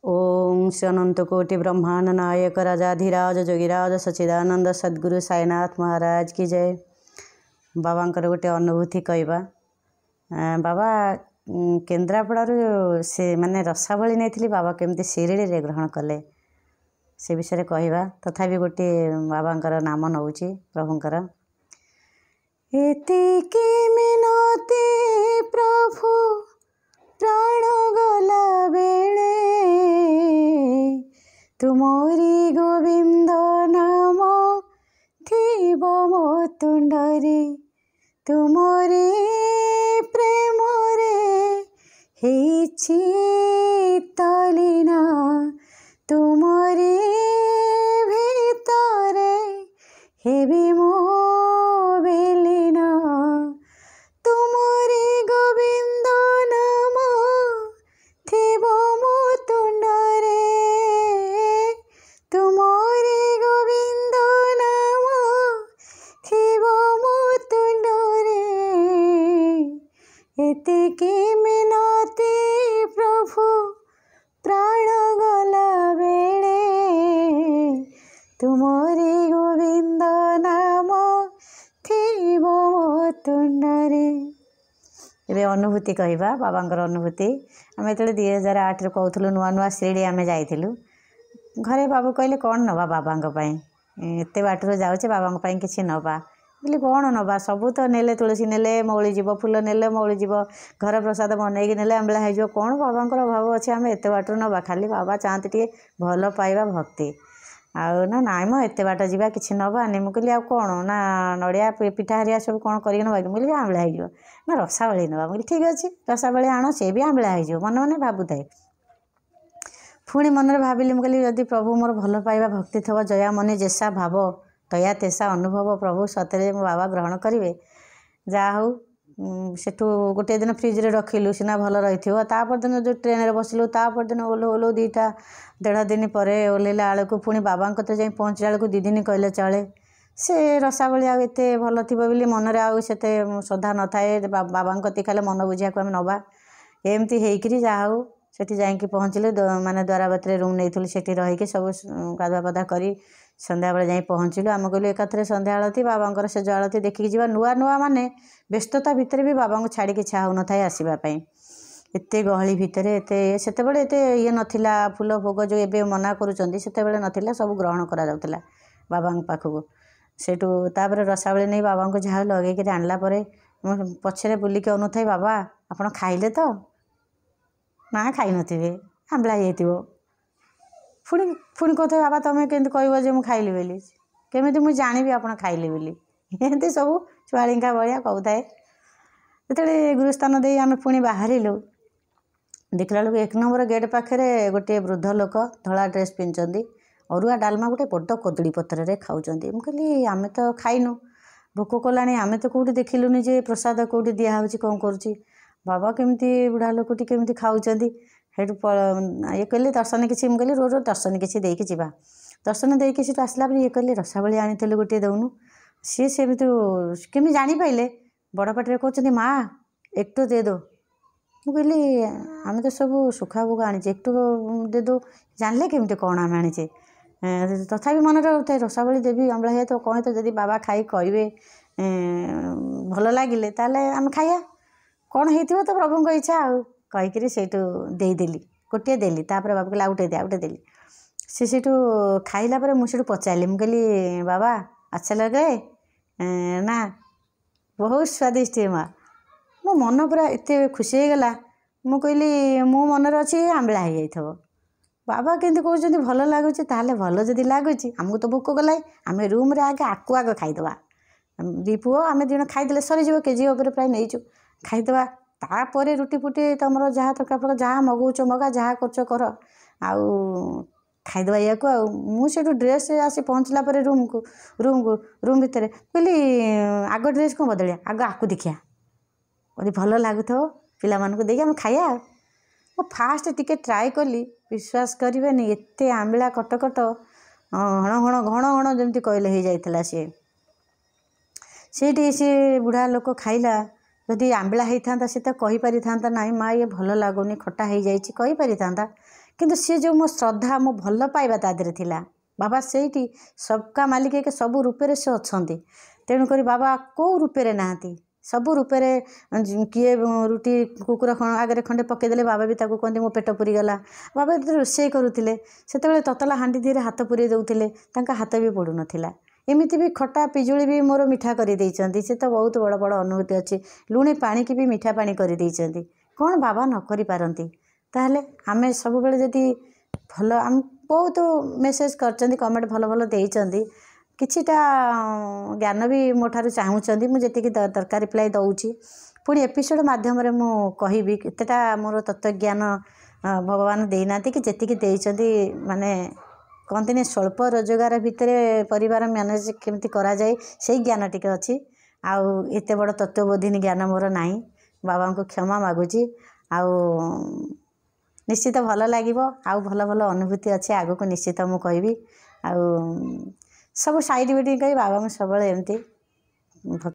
ओम श्री अनंत कोटि ब्रह्मांड नायक राजाधिराज जोगिराज सच्चिदानंद सद्गुरु साईनाथ महाराज की जय। बाबांकर गोटे अनुभूति कहवा। बाबा केन्द्रापड़ारू से माने रसावली नहीं बाबा केमती शिरड़ी रे ग्रहण कले से विषय कहवा। तथापि गोटे बाबांकर नाम नौची प्रभुंकर। एतिकी मिनती प्रभु प्राण गला बेले तुमरी गोविंद नाम थिब मो तुंडरे तुमरी प्रेम रे हेछि तलीना तुमरी भितरे हेबी मो बेलिना तुमरी गोविंद नाम थिब मो तुंडरे तुमरी गोविंद नाम थिब मो तुंडरे एतिकी मिनती प्रभु प्राण गला बेले तुमरी गोविंद नाम थिब मो तुंडरे। ए अनुभूति कहवा बाबांकर अनुभूति। आम जो 2008 कहूँ नुआ नुआ शिरड़ी आम जाइलु घरे बाबू कहले कौन नवा बाबा एत बाटर जाऊे बाबा किसी नवा बोली कौन नवा सबू तो नेले तुलसी नेले मौली जीव फूल नेले मौली जीव घर प्रसाद बनईकी नेले आंबला हो कौन बाबांकर अभाव अच्छे आम एत बाटर नवा खाली बाबा चाहती टे भल पाइबा भक्ति आउ ना नाई म एत बाट जा कि नवानी मुझे आ कौन ना नड़िया पिठा हरिया सब कौन कर मुझे आंबला हो ना रसावली नवा मुझे ठीक अच्छे रसावली आण सी भी आंबला हो मन मन भावुए पुणी मन भाविली मुझे जदि प्रभु मोर भल पाइबा भक्ति थब जया मनी जेसा भाव तया तेसा अनुभव प्रभु सतरे मो बाबा ग्रहण करेंगे जा हूँ सेठू गोटे दिन फ्रिज रे रखिलु सीना भल रही तापर दिन जो ट्रेन रे बसिलु तापर दिन ओह्लू 2-1.5 दिन पर ओह्लैला बेलू को पुणी बाबा कत जा पहुँचला बेलू 2 दिन कहले चले से रसावली आते भल थी बोली मन आते श्रद्धा न थाए बाबा कति खाले मन बुझा को आम नवा एमती होकर जाऊ सेठी जाइकी पहुँचलु माने द्वारावती रूम नहीं सेठी रहीकि सब गाधुआ पाधा करी संध्या बेले जाई पहुँचलु आम कहलु एकाथरे संध्या आलती बाबांकर सेज आलती देखिकी जा नुआ नुआ माने व्यस्तता भितर भी बाबा को छाड़ी इच्छा हो न थाए आसवाई एत गहली भितर एत से ये नथिला फूल भोग जो एबे मना करुँच से नथिला सब ग्रहण करा जाउतला बाबा पाखक सेठू तापर रसावली नहीं बाबा को जहाँ लगे आणला पछरे बुलिकी अनुथाई बाबा आपण खाइले तो ना खाई नथिबे आंबला हो पुणी पुणी कहते बाबा तुम्हें केमती कह खाइली बोली केमी मुझे जानी आप खाइली बोली एमती सब छुआड़ीका भाया कहूए जो गुरुस्थान दे आम पुणी बाहरिलु देखला बेलू 1 नंबर गेट पाखे गोटे वृद्ध लोक धला ड्रेस पिंधि अरुआ डालमा गोटे बड़ कदली पत्र रे खाऊँ मुझे आम तो खाइनु भोक कला आम तो कौटी देखिलुनि जे प्रसाद कौटी दिहे कौन करुँची बाबा केमती बुढ़ा लोकटी केमती खाऊँ हेटू ये कहले दर्शन किसी मुझे रो दर्शन किसी देकी जा दर्शन देकी सीट आसला ये कहले रसावली आनी गोटे दौनु सी सेमी केमी जापारे बड़ पाटे कहते माँ एकटो दे दो मु कहली आम तो सब सुखा भोग आनी एकटो दे दो जानले केमती कौन आम आनीचे तथापि मन रोते रसावली देवी आंबला है तो कहे तो जदि बाबा खाई कहे भल लगिले ताले आम खाया कौन हो तो प्रभु इच्छा आउ कहीकि सेठू देदेली गोटे देली तापर बाबा कहला आउटे दे आउटे देली सी सेठू खाइला पर मुझे पचारि मुझे बाबा अच्छा लगे ना बहुत स्वादिष्ट माँ मो मन पूरा एत खुशी हो गला मु कहली मो मन अच्छी आंबला हो जाइए बाबा केमती कहते भल लगुच ताले भल जदि लगुच आमको तो भोक गला आम रूम रे आगे आकु आग खाईदे दी पुओ आम दिन खाईदे सरीज केजी उपर प्राय नहींचु खाईदे तापर रुटी फुटी तुम जहाँ तरकार प्रकार जहाँ मगौच मगा जहाँ कर आउ खाईदे या मुझे ड्रेस आसी पहुँचला रूम भितर कहली आग ड्रेस कौन बदलिया आग आकु देखिया कभी भल लगुथ पिला देखिए आम खाया मो फास्ट टिके ट्राए कली विश्वास करेनि एत आंबला कटकट हण घण घण जमी कहले हो जाता सी बुढ़ा लोक खाइला जदि आंबला होता सी तो कहीपरि था ना माँ ये भल लगुनि खटा हो जापरि था କିନ୍ତୁ सी जो मो श्रद्धा मो भल पाइबा ता देहरे थिला बाबा सेठी सबका मालिक के सब रूपे से अच्छे तेणुक बाबा कौ रूपे नहांती सबू रूपे किए रुटी कुकुर आगे खंडे पकईदे बाबा भी ताको कहते मो पेट पूरी गला बाबा जो रोषे करुले से ततला हांडी धीरे हाथ पूरे दौले हाथ भी पड़ू नाला एमती भी खटा पिजुली भी मोर मिठा कर से तो बहुत बड़ बड़ अनुभूति अच्छी लुणी पानी की भी मिठा पानी कर कौन बाबा न करि पारंती ताहले आमे सब बेले जदि भल आम बहुत मेसेज कर कमेंट भल भल देइचंदी किछिटा ज्ञान भी मो ठारू चाहूँगी मुझे दरकार रिप्लाई दौची पुणी एपिसोड माध्यम मु कहबी केतेटा मोर तत्वज्ञान भगवान देना कि जी देइचंदी माने कहते स्वल्प रोजगार भितर परिवार मैनेज केमती करा जाए से ज्ञान टिके अच्छी आउ एते बड़ तत्वबोधिनी ज्ञान मोर नाही बाबा को क्षमा मागुची आउ निश्चित भल लगे आउ भल भल अनुभूति अच्छे आग को निश्चित मु कहबी आउ सब साइड बिटिंग करी बाबा सब एमती